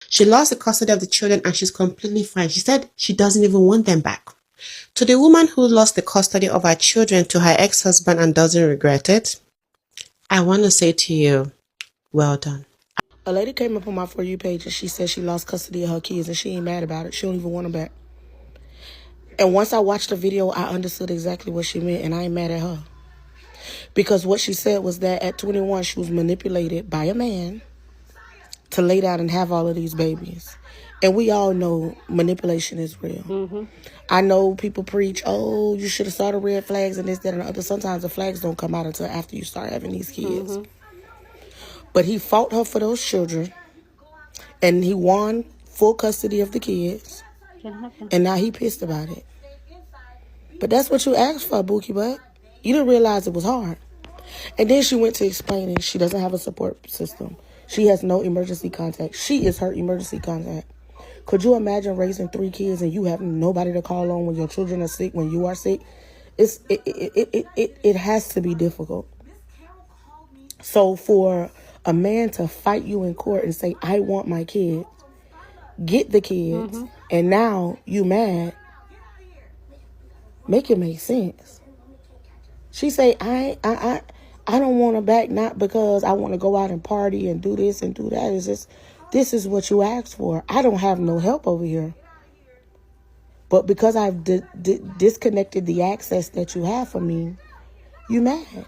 She lost the custody of the children and she's completely fine. She said she doesn't even want them back. To the woman who lost the custody of her children to her ex-husband and doesn't regret it, I want to say to you, well done. A lady came up on my For You page and she said she lost custody of her kids and she ain't mad about it. She don't even want them back. And once I watched the video, I understood exactly what she meant, and I ain't mad at her. Because what she said was that at 21, she was manipulated by a man to lay down and have all of these babies. And we all know manipulation is real. I know people preach, oh, you should have saw the red flags and this, that, and the other. Sometimes the flags don't come out until after you start having these kids. But he fought her for those children, and he won full custody of the kids. And now he pissed about it. But that's what you asked for, Bookie Butt. You didn't realize it was hard. And then she went to explaining she doesn't have a support system. She has no emergency contact. She is her emergency contact. Could you imagine raising 3 kids and you have nobody to call on when your children are sick, when you are sick? It has to be difficult. So for a man to fight you in court and say, I want my kids, get the kids, and now you mad, make it make sense. She say, I don't want her back, not because I want to go out and party and do this and do that. It's just, this is what you asked for. I don't have no help over here. But because I've disconnected the access that you have for me, you mad.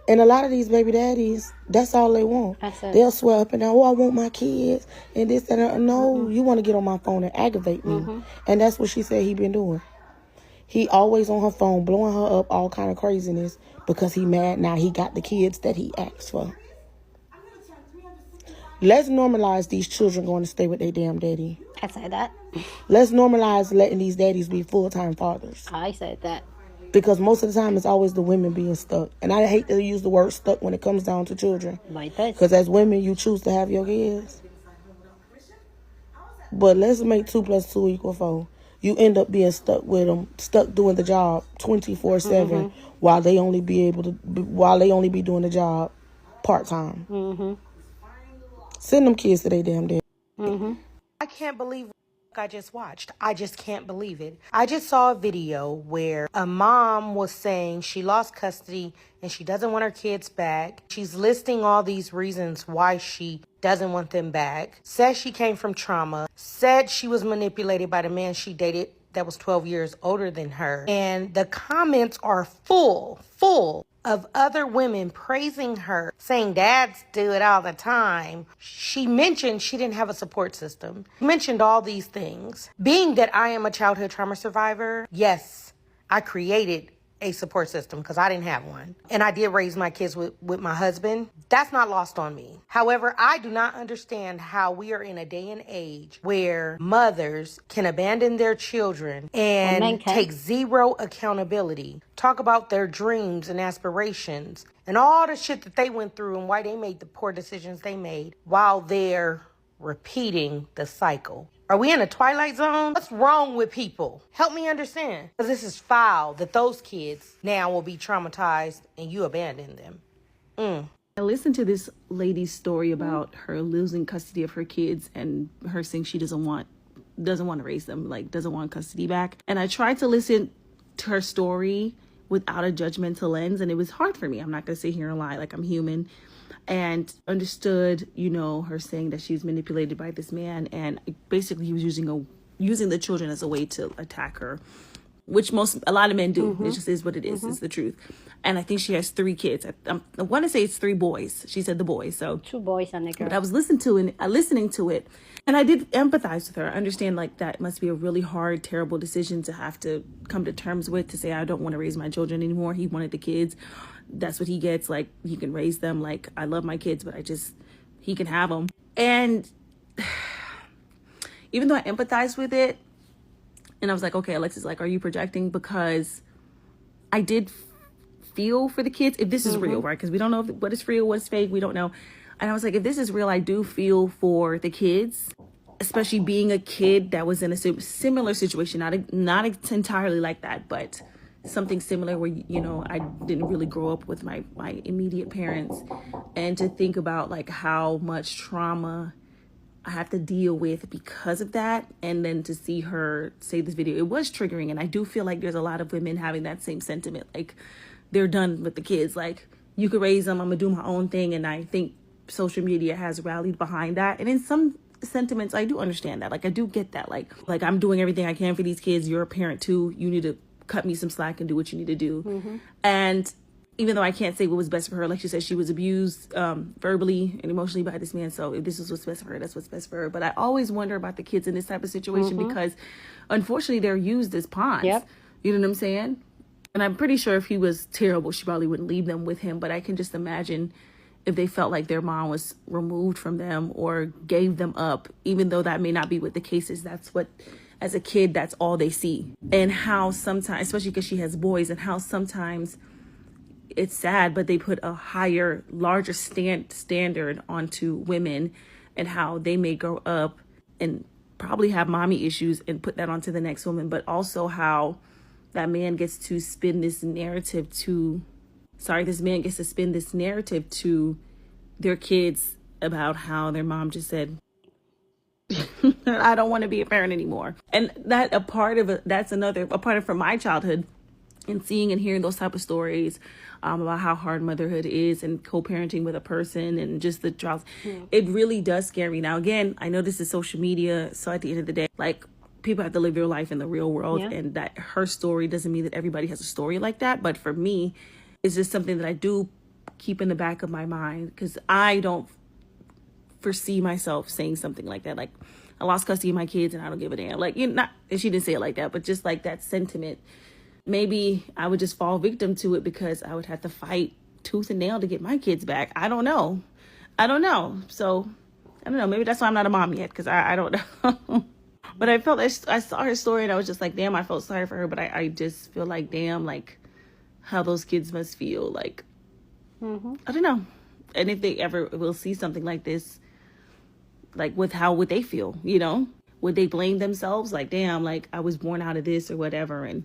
And a lot of these baby daddies, that's all they want. They'll swear up and down, oh, I want my kids and this and that. No, you want to get on my phone and aggravate me. And that's what she said he been doing. He always on her phone, blowing her up, all kind of craziness, because he mad now he got the kids that he asked for. Let's normalize these children going to stay with their damn daddy. I said that. Let's normalize letting these daddies be full-time fathers. I said that. Because most of the time, it's always the women being stuck. And I hate to use the word stuck when it comes down to children. Like this. Because as women, you choose to have your kids. But let's make 2 + 2 = 4. You end up being stuck with them, stuck doing the job 24/7, while they only be doing the job part-time. Send them kids to their damn dad. I can't believe I just watched. I just can't believe it. I just saw a video where a mom was saying she lost custody and she doesn't want her kids back. She's listing all these reasons why she doesn't want them back. Says she came from trauma. Said she was manipulated by the man she dated that was 12 years older than her. And the comments are full of other women praising her, saying dads do it all the time. She mentioned she didn't have a support system. Mentioned all these things. Being that I am a childhood trauma survivor, yes, I created a support system because I didn't have one. And I did raise my kids with my husband. That's not lost on me. However, I do not understand how we are in a day and age where mothers can abandon their children and take zero accountability. Talk about their dreams and aspirations and all the shit that they went through and why they made the poor decisions they made while they're repeating the cycle. Are we in a twilight zone? What's wrong with people? Help me understand. Because this is foul that those kids now will be traumatized and you abandon them. I listened to this lady's story about her losing custody of her kids and her saying she doesn't want to raise them, like doesn't want custody back. And I tried to listen to her story without a judgmental lens, and it was hard for me. I'm not going to sit here and lie, like I'm human. And understood, her saying that she's manipulated by this man, and basically he was using the children as a way to attack her, which a lot of men do. It just is what it is. It's the truth. And I think she has 3 kids. I want to say it's 3 boys. She said the boys. So 2 boys and a girl. But I was listening to it, and I did empathize with her. I understand like that must be a really hard, terrible decision to have to come to terms with, to say I don't want to raise my children anymore. He wanted the kids. That's what he gets. Like, he can raise them. Like, I love my kids, but he can have them. And even though I empathized with it, and I was like, okay, Alexis, like, are you projecting? Because I did feel for the kids, if this is real, right? Because we don't know what is real, what's fake. We don't know. And I was like, if this is real, I do feel for the kids, especially being a kid that was in a similar situation, not entirely like that, but something similar where, I didn't really grow up with my immediate parents, and to think about like how much trauma I have to deal with because of that. And then to see her say this video, it was triggering. And I do feel like there's a lot of women having that same sentiment. Like, they're done with the kids. Like, you could raise them, I'm gonna do my own thing. And I think social media has rallied behind that. And in some sentiments, I do understand that. Like, I do get that. Like I'm doing everything I can for these kids. You're a parent too. You need to cut me some slack and do what you need to do. And even though I can't say what was best for her, like she said, she was abused verbally and emotionally by this man. So if this is what's best for her, that's what's best for her. But I always wonder about the kids in this type of situation because unfortunately they're used as pawns. Yep. You know what I'm saying? And I'm pretty sure if he was terrible, she probably wouldn't leave them with him. But I can just imagine if they felt like their mom was removed from them or gave them up, even though that may not be what the case is. That's what, as a kid, that's all they see. And how sometimes, especially because she has boys, and how sometimes it's sad, but they put a higher, larger standard onto women, and how they may grow up and probably have mommy issues and put that onto the next woman. But also how that man gets to spin this narrative to, this man gets to spin this narrative to their kids about how their mom just said, I don't want to be a parent anymore. And that that's a part of from my childhood, and seeing and hearing those type of stories about how hard motherhood is and co-parenting with a person and just the trials. It really does scare me. Now, again, I know this is social media. So at the end of the day, like, people have to live their life in the real world. Yeah. And that her story doesn't mean that everybody has a story like that. But for me, it's just something that I do keep in the back of my mind, because I don't foresee myself saying something like that. Like, I lost custody of my kids and I don't give a damn. Like, not, and she didn't say it like that, but just like that sentiment. Maybe I would just fall victim to it because I would have to fight tooth and nail to get my kids back. I don't know. So, I don't know. Maybe that's why I'm not a mom yet, because I don't know. But I felt, I saw her story and I was just like, damn, I felt sorry for her. But I just feel like, damn, like, how those kids must feel. Like, I don't know. And if they ever will see something like this, like, how would they feel, you know? Would they blame themselves? Like, damn, like, I was born out of this or whatever. And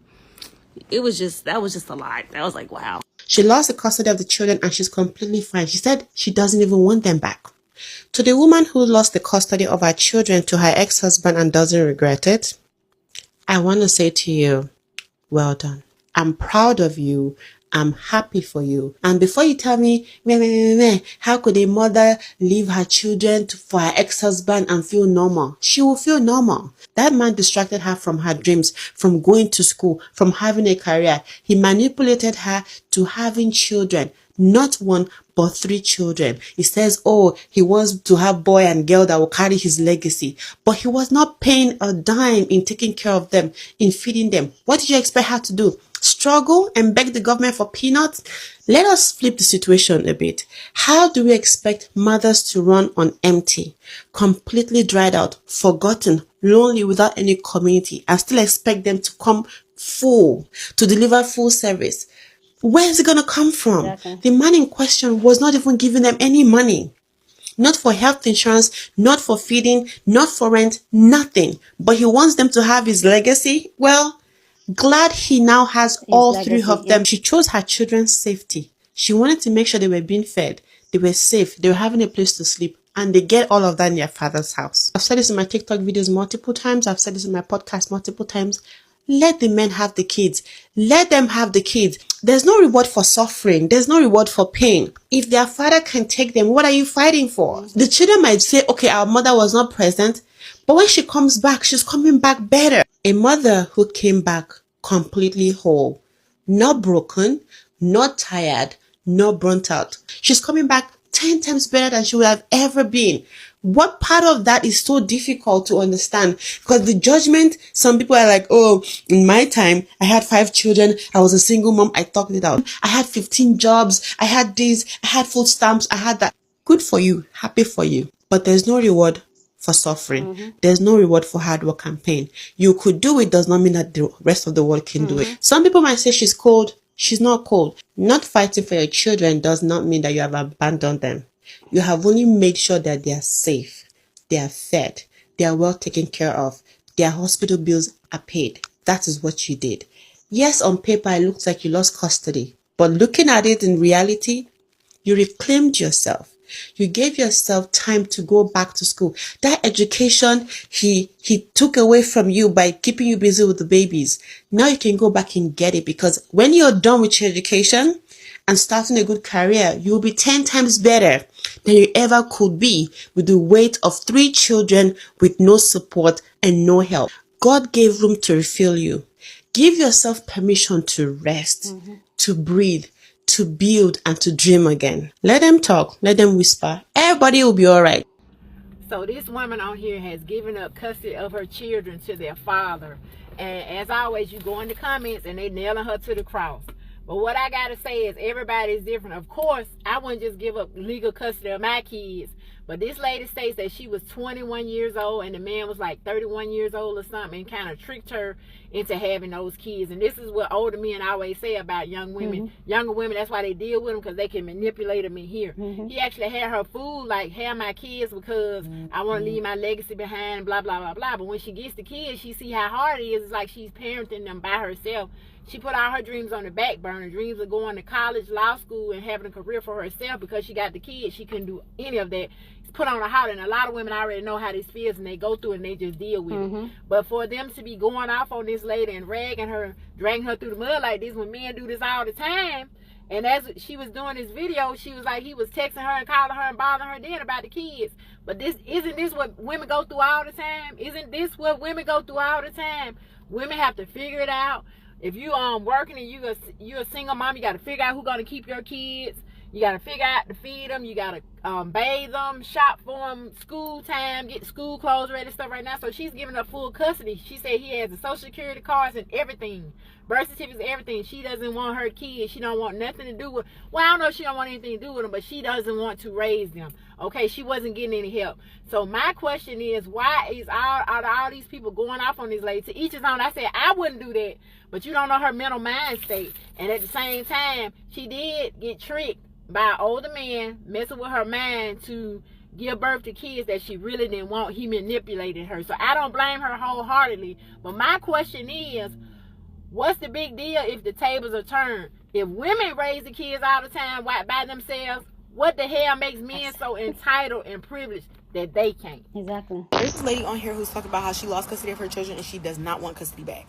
that was just a lot. I was like, wow. She lost the custody of the children and she's completely fine. She said she doesn't even want them back. To the woman who lost the custody of her children to her ex-husband and doesn't regret it, I want to say to you, well done. I'm proud of you. I'm happy for you. And before you tell me, how could a mother leave her children for her ex-husband and feel normal? She will feel normal. That man distracted her from her dreams, from going to school, from having a career. He manipulated her to having children. Not one, but 3 children. He says, oh, he wants to have boy and girl that will carry his legacy. But he was not paying a dime in taking care of them, in feeding them. What did you expect her to do? Struggle and beg the government for peanuts? Let us flip the situation a bit. How do we expect mothers to run on empty, completely dried out, forgotten, lonely, without any community, and still expect them to come full, to deliver full service? Where is it going to come from? Exactly. The man in question was not even giving them any money. Not for health insurance, not for feeding, not for rent, nothing. But he wants them to have his legacy. Well, glad he now has his all legacy, 3 of them. She chose her children's safety. She wanted to make sure they were being fed, they were safe, they were having a place to sleep, and they get all of that in their father's house. I've said this in my TikTok videos multiple times. I've said this in my podcast multiple times. Let the men have the kids. Let them have the kids. There's no reward for suffering. There's no reward for pain. If their father can take them, what are you fighting for? The children might say, okay, our mother was not present, but when she comes back, she's coming back better. A mother who came back completely whole, not broken, not tired, not burnt out. She's coming back 10 times better than she would have ever been. What part of that is so difficult to understand? Because the judgment, some people are like, oh, in my time, I had 5 children. I was a single mom. I talked it out. I had 15 jobs. I had this. I had food stamps. I had that. Good for you. Happy for you. But there's no reward for suffering. There's no reward for hard work and pain. You could do it does not mean that the rest of the world can do it. Some people might say she's cold. She's not cold. Not fighting for your children does not mean that you have abandoned them. You have only made sure that they are safe, they are fed, they are well taken care of, their hospital bills are paid. That is what you did. Yes, on paper, it looks like you lost custody. But looking at it in reality, you reclaimed yourself. You gave yourself time to go back to school. That education he took away from you by keeping you busy with the babies. Now you can go back and get it, because when you're done with your education and starting a good career, you'll be 10 times better than you ever could be with the weight of 3 children with no support and no help. God gave room to refill you. Give yourself permission to rest, to breathe, to build, and to dream again. Let them talk. Let them whisper. Everybody will be all right. So this woman on here has given up custody of her children to their father. And as always, you go in the comments and they nailing her to the cross. But what I got to say is everybody's different. Of course, I wouldn't just give up legal custody of my kids. But this lady states that she was 21 years old and the man was like 31 years old or something, and kind of tricked her into having those kids. And this is what older men always say about young women. Younger women, that's why they deal with them, because they can manipulate them in here. He actually had her fooled, like, have my kids because I want to leave my legacy behind, blah, blah, blah, blah. But when she gets the kids, she see how hard it is. It's like she's parenting them by herself. She put all her dreams on the back burner. Dreams of going to college, law school, and having a career for herself. Because she got the kids, she couldn't do any of that. It's put on a halt, and a lot of women already know how this feels, and they go through it and they just deal with it. But for them to be going off on this lady and dragging her through the mud like this, when men do this all the time. And as she was doing this video, she was like, he was texting her and calling her and bothering her then about the kids. But isn't this what women go through all the time? Isn't this what women go through all the time? Women have to figure it out. If you working and you're a single mom, you got to figure out who's going to keep your kids. You got to figure out to feed them. You got to bathe them, shop for them, school time, get school clothes ready, stuff right now. So she's giving up full custody. She said he has the social security cards and everything. Birth certificates, everything. She doesn't want her kids. She don't want nothing to do with, well, I don't know if she don't want anything to do with them, but she doesn't want to raise them. Okay, she wasn't getting any help. So my question is, why is all these people going off on this lady? To each his own. I said, I wouldn't do that, but you don't know her mental mind state. And at the same time, she did get tricked by an older man messing with her mind to give birth to kids that she really didn't want. He manipulated her. So I don't blame her wholeheartedly. But my question is, what's the big deal if the tables are turned? If women raise the kids all the time by themselves, what the hell makes men so entitled and privileged that they can't? Exactly. There's this lady on here who's talking about how she lost custody of her children and she does not want custody back.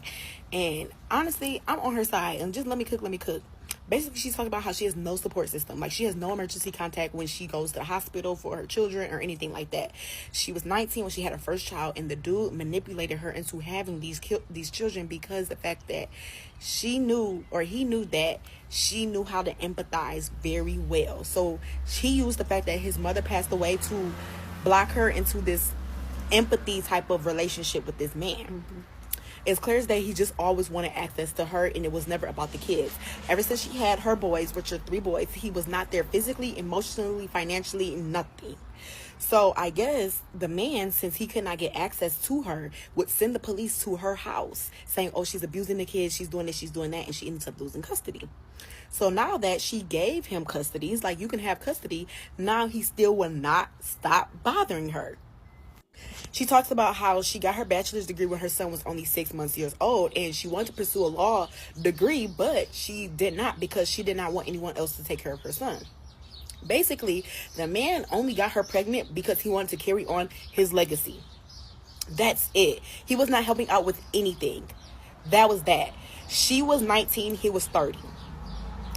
And honestly, I'm on her side. And just let me cook. Basically, she's talking about how she has no support system. Like, she has no emergency contact when she goes to the hospital for her children or anything like that. She was 19 when she had her first child, and the dude manipulated her into having these children because the fact that he knew that she knew how to empathize very well. So he used the fact that his mother passed away to block her into this empathy type of relationship with this man. It's clear as day he just always wanted access to her, and it was never about the kids. Ever since she had her boys, which are 3 boys, he was not there physically, emotionally, financially, nothing. So I guess the man, since he could not get access to her, would send the police to her house saying, oh, she's abusing the kids, she's doing this, she's doing that, and she ends up losing custody. So now that she gave him custody, he's like, you can have custody. Now he still will not stop bothering her. She talks about how she got her bachelor's degree when her son was only 6 months old, and she wanted to pursue a law degree, but she did not because she did not want anyone else to take care of her son. Basically, the man only got her pregnant because he wanted to carry on his legacy. That's it. He was not helping out with anything. That was that. She was 19, he was 30.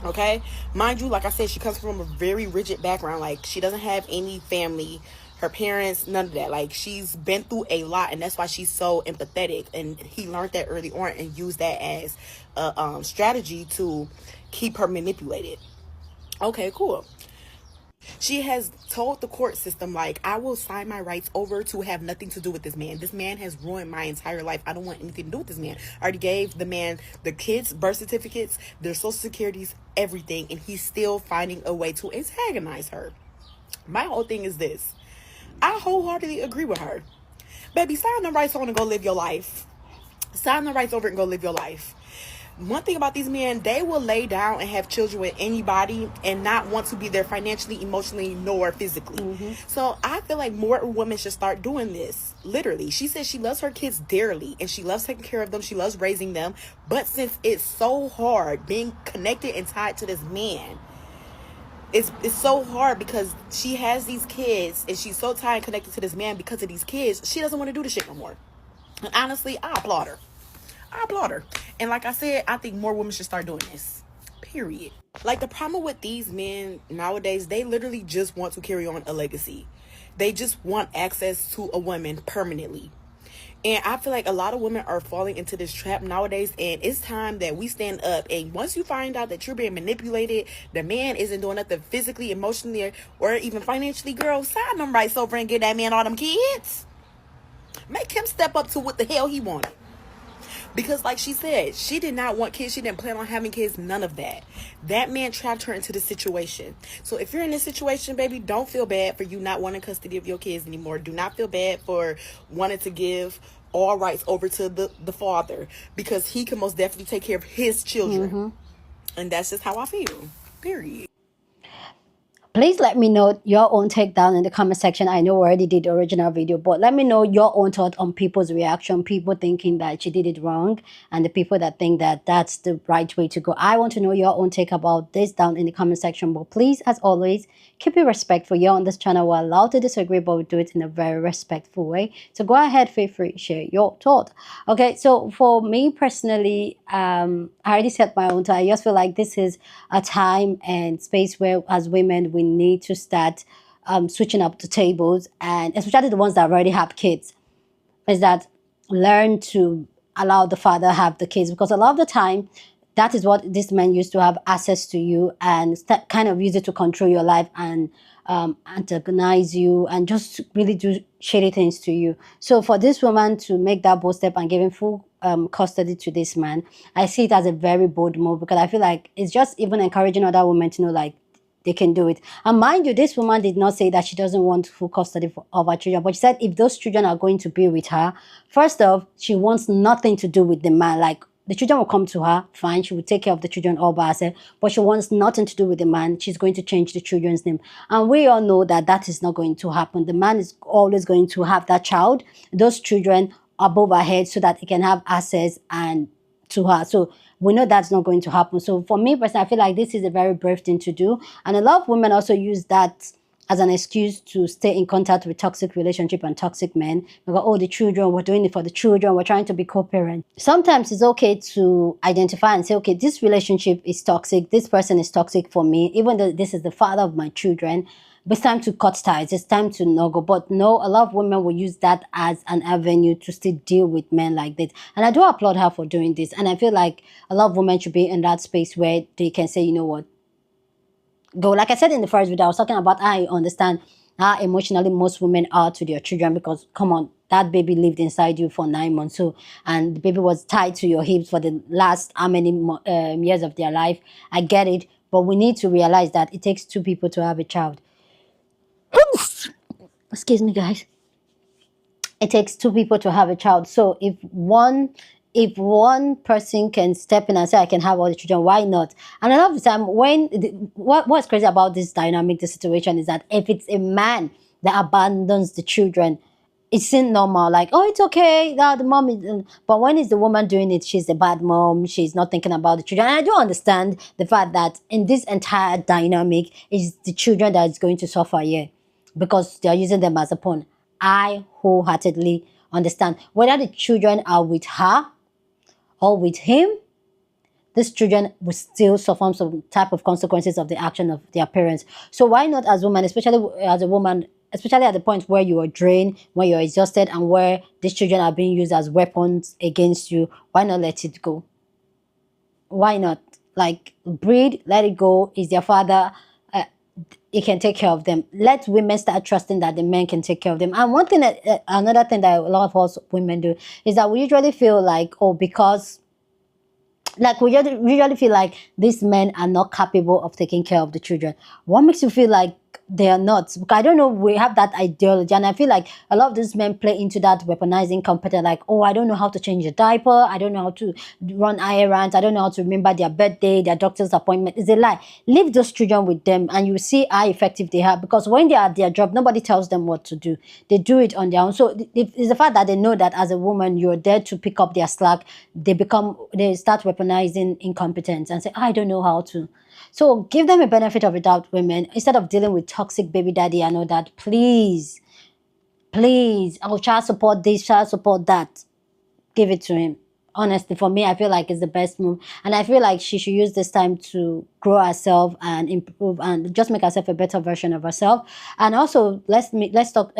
Okay? Mind you, like I said, she comes from a very rigid background. Like, she doesn't have any family. Her parents, none of that. Like, she's been through a lot, and that's why she's so empathetic. And he learned that early on and used that as a strategy to keep her manipulated. Okay, cool. She has told the court system, like, I will sign my rights over to have nothing to do with this man. This man has ruined my entire life. I don't want anything to do with this man. I already gave the man the kids' birth certificates, their social securities, everything, and he's still finding a way to antagonize her. My whole thing is this. I wholeheartedly agree with her. Baby, sign the rights on and go live your life. Sign the rights over and go live your life. One thing about these men, they will lay down and have children with anybody and not want to be there financially, emotionally, nor physically. So I feel like more women should start doing this. Literally. She says she loves her kids dearly and she loves taking care of them. She loves raising them. But since it's so hard being connected and tied to this man, it's so hard because she has these kids and she's so tied and connected to this man because of these kids. She doesn't want to do the shit no more. And honestly, I applaud her. I applaud her. And like I said, I think more women should start doing this. Period. Like, the problem with these men nowadays, they literally just want to carry on a legacy. They just want access to a woman permanently. And I feel like a lot of women are falling into this trap nowadays, and it's time that we stand up. And once you find out that you're being manipulated, the man isn't doing nothing physically, emotionally, or even financially, girl, sign them rights over and get that man all them kids. Make him step up to what the hell he wanted. Because like she said, she did not want kids. She didn't plan on having kids. None of that. That man trapped her into the situation. So if you're in this situation, baby, don't feel bad for you not wanting custody of your kids anymore. Do not feel bad for wanting to give all rights over to the father. Because he can most definitely take care of his children. And that's just how I feel. Period. Please let me know your own take down in the comment section. I know we already did the original video, but let me know your own thought on people's reaction, people thinking that she did it wrong, and the people that think that that's the right way to go. I want to know your own take about this down in the comment section. But please, as always, keep it respectful. You're on this channel. We're allowed to disagree, but we do it in a very respectful way. So go ahead, feel free, share your thought. Okay, so for me personally, I already set my own time. I just feel like this is a time and space where, as women, we need to start switching up the tables, and especially the ones that already have kids, is that learn to allow the father have the kids, because a lot of the time that is what this man used to have access to you and kind of use it to control your life and antagonize you and just really do shitty things to you. So for this woman to make that bold step and giving full custody to this man, I see it as a very bold move, because I feel like it's just even encouraging other women to know, like, they can do it. And mind you, this woman did not say that she doesn't want full custody of her children, but she said if those children are going to be with her, first off, she wants nothing to do with the man. Like, the children will come to her, fine, she will take care of the children all by herself, but she wants nothing to do with the man. She's going to change the children's name. And we all know that that is not going to happen. The man is always going to have that child, those children above her head, so that he can have access and to her. So we know that's not going to happen. So for me personally, I feel like this is a very brave thing to do. And a lot of women also use that as an excuse to stay in contact with toxic relationship and toxic men. Because, oh, the children, we're doing it for the children, we're trying to be co-parent. Sometimes it's okay to identify and say, okay, this relationship is toxic, this person is toxic for me, even though this is the father of my children. But it's time to cut ties. It's time to no go. But no, a lot of women will use that as an avenue to still deal with men like this. And I do applaud her for doing this. And I feel like a lot of women should be in that space where they can say, you know what, go. Like I said in the first video, I was talking about how I understand how emotionally most women are to their children, because come on, that baby lived inside you for 9 months, so, and the baby was tied to your hips for the last how many years of their life. I get it, but we need to realize that it takes two people to have a child. Excuse me, guys. It takes two people to have a child. So if one person can step in and say, I can have all the children, why not? And a lot of the time, what's crazy about this dynamic, this situation, is that if it's a man that abandons the children, it seems normal, like, oh, it's okay, the mom is, but when it's the woman doing it, she's a bad mom, she's not thinking about the children. And I do understand the fact that in this entire dynamic, it's the children that is going to suffer here, because they're using them as a pawn. I wholeheartedly understand. Whether the children are with her or with him, these children will still suffer some type of consequences of the action of their parents. So why not, as women, especially as a woman, especially at the point where you are drained, where you're exhausted, and where these children are being used as weapons against you, why not let it go? Why not? Like, breed, let it go. Is their father, he can take care of them. Let women start trusting that the men can take care of them. And one thing, another thing that a lot of us women do is that we usually feel like, oh, because, like, we usually feel like these men are not capable of taking care of the children. What makes you feel like they are not? Because I don't know, we have that ideology, and I feel like a lot of these men play into that weaponizing competence, like, oh, I don't know how to change a diaper, I don't know how to run errands, I don't know how to remember their birthday, their doctor's appointment. It's a lie. Leave those children with them, and you see how effective they are, because when they are at their job, nobody tells them what to do. They do it on their own. So it's the fact that they know that as a woman, you're there to pick up their slack. They start weaponizing incompetence and say, I don't know how to. So give them a benefit of the doubt, women, instead of dealing with toxic baby daddy and all that. Please, please, oh, child support this, child support that. Give it to him. Honestly, for me, I feel like it's the best move, and I feel like she should use this time to grow herself and improve and just make herself a better version of herself. And also, let's talk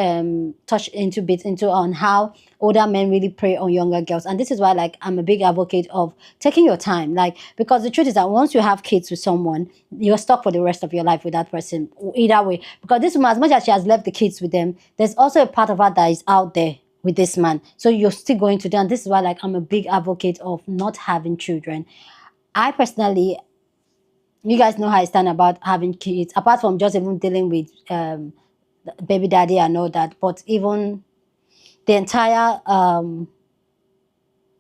touch into bit into on how older men really prey on younger girls. And this is why, like, I'm a big advocate of taking your time, like, because the truth is that once you have kids with someone, you're stuck for the rest of your life with that person. Either way, because this woman, as much as she has left the kids with them, there's also a part of her that is out there with this man. So you're still going to do, and this is why, like, I'm a big advocate of not having children. I personally, you guys know how I stand about having kids, apart from just even dealing with baby daddy and all that, but even the entire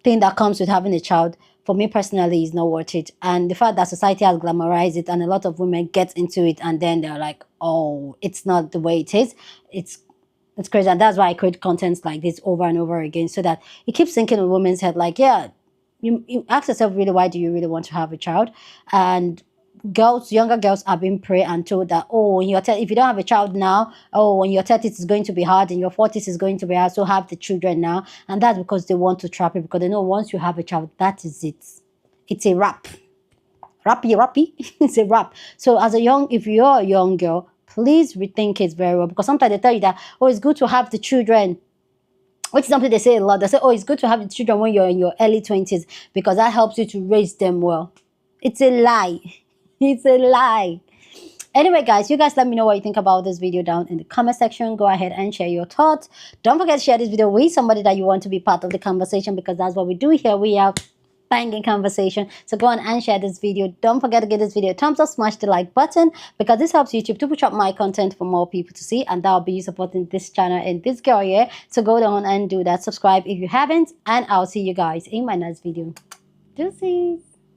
thing that comes with having a child, for me personally, is not worth it. And the fact that society has glamorized it and a lot of women get into it and then they're like, oh, it's not the way it is, it's crazy. And that's why I create contents like this over and over again, so that it keeps thinking in women's head, like, yeah, you ask yourself, really, why do you really want to have a child? And younger girls are being preyed and told that, oh, if you don't have a child now, oh, when you're 30s it's going to be hard, in your 40s is going to be hard, so have the children now. And that's because they want to trap it, because they know once you have a child, that is it. It's a wrap. Rappy. It's a wrap. So if you're a young girl, please rethink it very well, because sometimes they tell you that, oh, it's good to have the children, which is something they say a lot. They say, oh, it's good to have the children when you're in your early 20s because that helps you to raise them well. It's a lie. It's a lie. Anyway, guys, you guys let me know what you think about this video down in the comment section. Go ahead and share your thoughts. Don't forget to share this video with somebody that you want to be part of the conversation, because that's what we do here. We have banging conversation. So go on and share this video. Don't forget to give this video a thumbs up, smash the like button, because this helps YouTube to push up my content for more people to see, and that'll be you supporting this channel and this girl here. So go down and do that. Subscribe if you haven't, and I'll see you guys in my next video. Deuces.